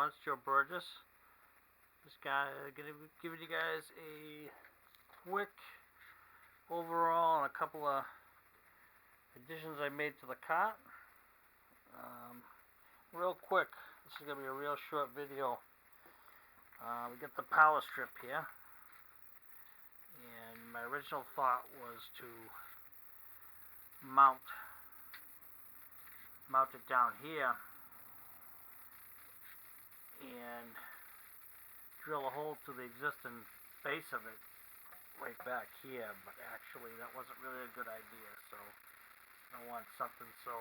everyone, it's Joe Burgess. This guy gonna be giving you guys a quick overall on a couple of additions I made to the cart. Real quick, this is gonna be a real short video. We got the power strip here, and my original thought was to mount it down here and drill a hole to the existing base of it right back here, but actually that wasn't really a good idea. So I want something so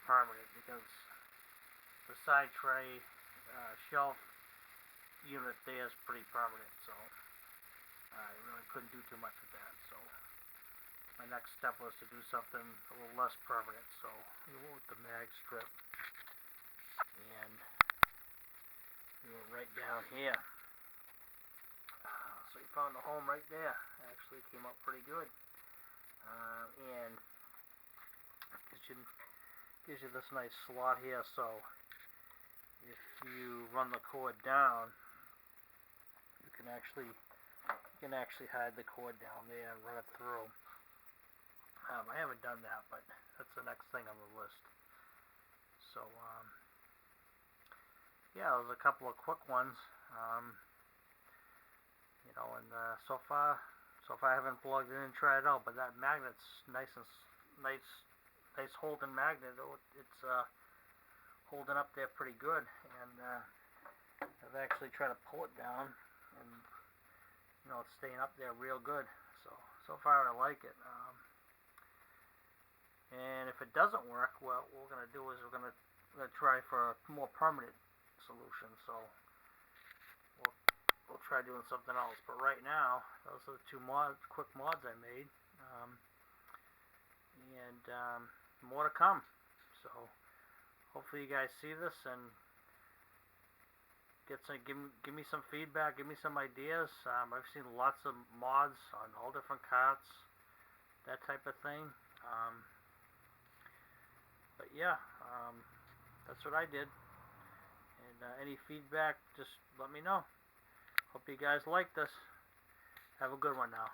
permanent, because the side tray shelf unit there is pretty permanent, so I really couldn't do too much with that. So my next step was to do something a little less permanent, so we went with the mag strip, and we went right down here. So we found the home right there. Actually came up pretty good, and gives you this nice slot here, so if you run the cord down, you can actually hide the cord down there and run it through. I haven't done that, but that's the next thing on the list. So yeah, there's a couple of quick ones, and so far I haven't plugged it in and tried it out, but that magnet's nice holding magnet. It's holding up there pretty good, and I've actually tried to pull it down, and it's staying up there real good. So far I like it. And if it doesn't work, what we're gonna do is we're gonna try for a more permanent solution. So we'll try doing something else. But right now, those are the two quick mods I made, and more to come. So hopefully you guys see this and give me some feedback, give me some ideas. I've seen lots of mods on all different carts, that type of thing. But yeah, that's what I did. And any feedback, just let me know. Hope you guys like this. Have a good one now.